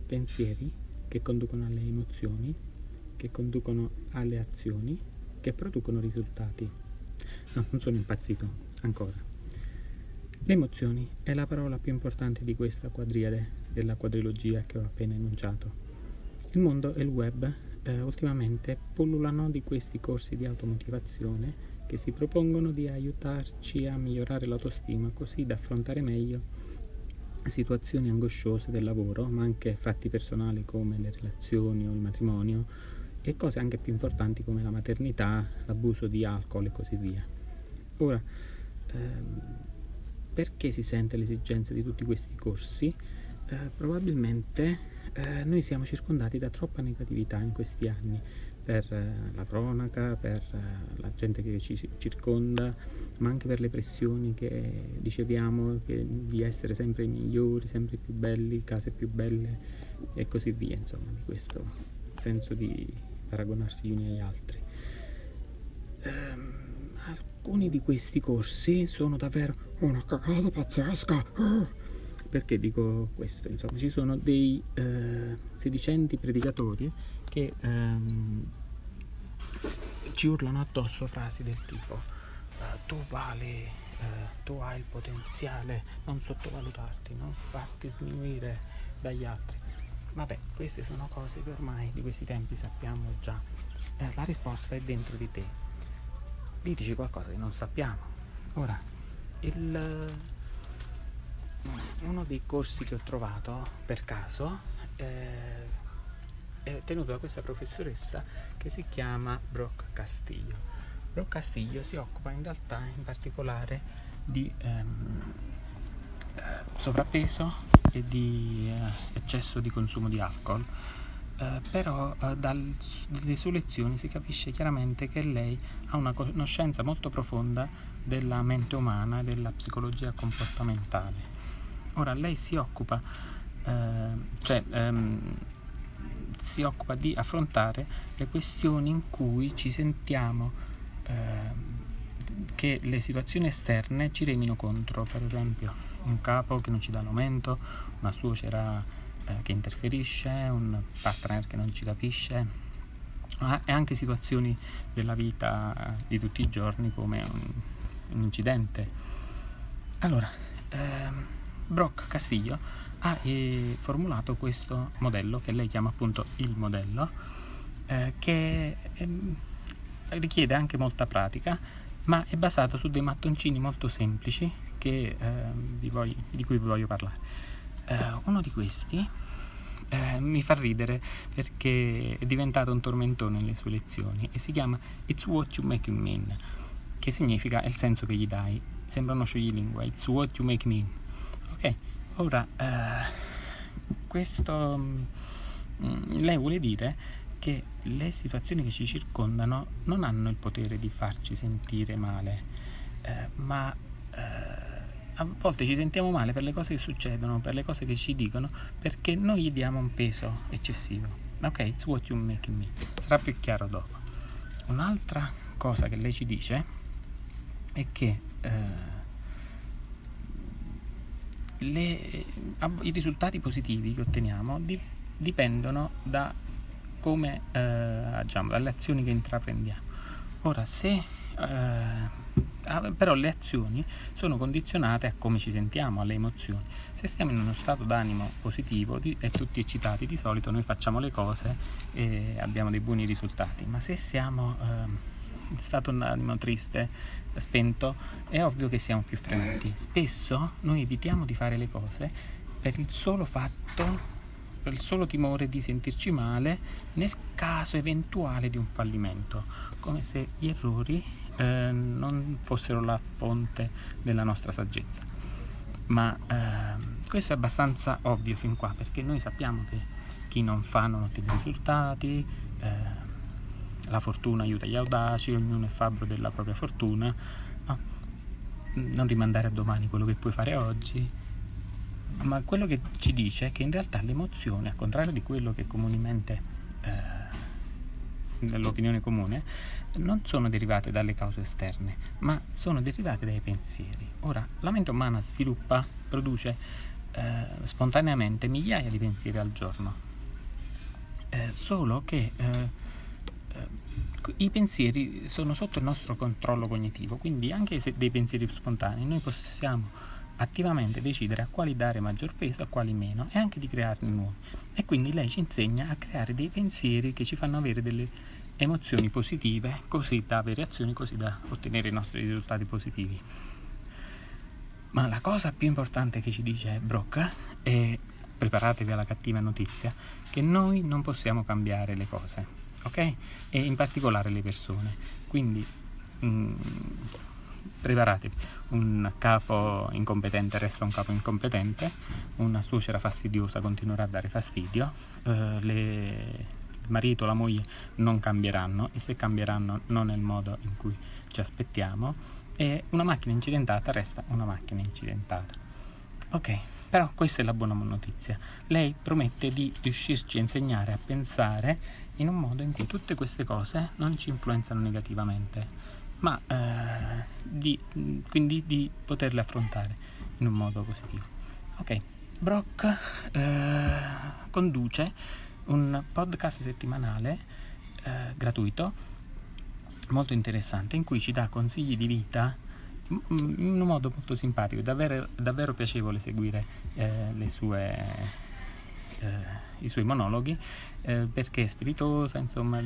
pensieri che conducono alle emozioni, che conducono alle azioni, che producono risultati. No, non sono impazzito, ancora. Le emozioni è la parola più importante di questa quadriade, della quadrilogia che ho appena enunciato. Il mondo e il web ultimamente pullulano di questi corsi di automotivazione che si propongono di aiutarci a migliorare l'autostima così da affrontare meglio situazioni angosciose del lavoro, ma anche fatti personali come le relazioni o il matrimonio e cose anche più importanti come la maternità, l'abuso di alcol e così via. Ora, perché si sente l'esigenza di tutti questi corsi? Probabilmente noi siamo circondati da troppa negatività in questi anni, per la cronaca, per la gente che ci circonda, ma anche per le pressioni che riceviamo di essere sempre migliori, sempre più belli, case più belle e così via, insomma, di questo senso di paragonarsi gli uni agli altri. Alcuni di questi corsi sono davvero una cagata pazzesca. Perché dico questo? Insomma, ci sono dei sedicenti predicatori che ci urlano addosso frasi del tipo tu vali, tu hai il potenziale, non sottovalutarti, non farti sminuire dagli altri. Vabbè, queste sono cose che ormai di questi tempi sappiamo già. La risposta è dentro di te. Ditici qualcosa che non sappiamo. Ora, uno dei corsi che ho trovato per caso è tenuto da questa professoressa che si chiama Brooke Castillo. Brooke Castillo si occupa in realtà in particolare di sovrappeso e di eccesso di consumo di alcol, però dalle sue lezioni si capisce chiaramente che lei ha una conoscenza molto profonda della mente umana e della psicologia comportamentale. Ora lei si occupa si occupa di affrontare le questioni in cui ci sentiamo che le situazioni esterne ci remino contro, per esempio un capo che non ci dà l'aumento, una suocera che interferisce, un partner che non ci capisce, e anche situazioni della vita di tutti i giorni come un incidente. Allora, Brooke Castillo ha formulato questo modello che lei chiama appunto il modello, che richiede anche molta pratica, ma è basato su dei mattoncini molto semplici di cui vi voglio parlare. Uno di questi mi fa ridere perché è diventato un tormentone nelle sue lezioni e si chiama It's what you make it mean, che significa è il senso che gli dai. Sembra uno scioglilingua, It's what you make mean. Ok, ora lei vuole dire che le situazioni che ci circondano non hanno il potere di farci sentire male, ma a volte ci sentiamo male per le cose che succedono, per le cose che ci dicono, perché noi gli diamo un peso eccessivo. Ok, it's what you make me. Sarà più chiaro dopo. Un'altra cosa che lei ci dice è che i risultati positivi che otteniamo dipendono da come agiamo, dalle azioni che intraprendiamo. Ora, però le azioni sono condizionate a come ci sentiamo, alle emozioni. Se stiamo in uno stato d'animo positivo e tutti eccitati, di solito noi facciamo le cose e abbiamo dei buoni risultati, ma se siamo in stato d'animo triste, spento, è ovvio che siamo più frenati. Spesso noi evitiamo di fare le cose per il solo timore di sentirci male nel caso eventuale di un fallimento, come se gli errori non fossero la fonte della nostra saggezza. Ma questo è abbastanza ovvio fin qua, perché noi sappiamo che chi non fa non ottiene risultati, la fortuna aiuta gli audaci, ognuno è fabbro della propria fortuna, no? Non rimandare a domani quello che puoi fare oggi. Ma quello che ci dice è che in realtà le emozioni, al contrario di quello che comunemente nell'opinione comune, non sono derivate dalle cause esterne, ma sono derivate dai pensieri. Ora, la mente umana produce spontaneamente migliaia di pensieri al giorno, solo che i pensieri sono sotto il nostro controllo cognitivo, quindi anche se dei pensieri spontanei noi possiamo attivamente decidere a quali dare maggior peso, a quali meno, e anche di crearne nuovi. E quindi lei ci insegna a creare dei pensieri che ci fanno avere delle emozioni positive, così da avere azioni, così da ottenere i nostri risultati positivi. Ma la cosa più importante che ci dice Brock è: preparatevi alla cattiva notizia, che noi non possiamo cambiare le cose, ok? E in particolare le persone. Quindi preparatevi: un capo incompetente resta un capo incompetente, una suocera fastidiosa continuerà a dare fastidio, il marito o la moglie non cambieranno, e se cambieranno non nel modo in cui ci aspettiamo, e una macchina incidentata resta una macchina incidentata. Ok, però questa è la buona notizia: lei promette di riuscirci a insegnare a pensare in un modo in cui tutte queste cose non ci influenzano negativamente, ma quindi di poterle affrontare in un modo positivo. Ok, Brock conduce un podcast settimanale gratuito, molto interessante, in cui ci dà consigli di vita in un modo molto simpatico. È davvero piacevole seguire i suoi monologhi, perché è spiritosa, insomma,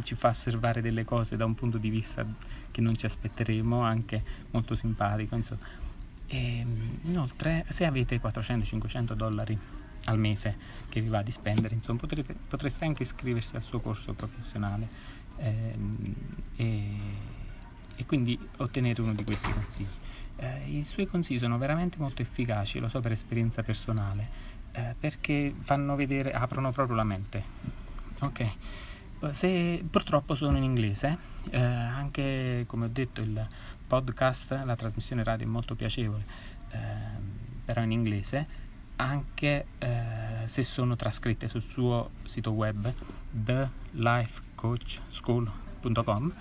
ci fa osservare delle cose da un punto di vista che non ci aspetteremo, anche molto simpatico, insomma. E inoltre, se avete $400-500 al mese che vi va di spendere, insomma, potreste anche iscriversi al suo corso professionale, e quindi ottenere uno di questi consigli. I suoi consigli sono veramente molto efficaci, lo so per esperienza personale, perché aprono proprio la mente. Ok, purtroppo sono in inglese, anche, come ho detto, il podcast, la trasmissione radio è molto piacevole, però in inglese, anche se sono trascritte sul suo sito web thelifecoachschool.com.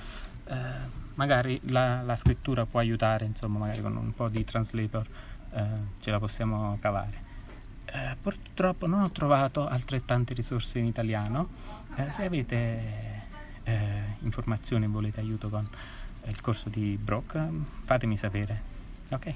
Magari la scrittura può aiutare, insomma, magari con un po' di translator ce la possiamo cavare. Purtroppo non ho trovato altrettante risorse in italiano. Se avete informazioni e volete aiuto con il corso di Brock, fatemi sapere. Ok?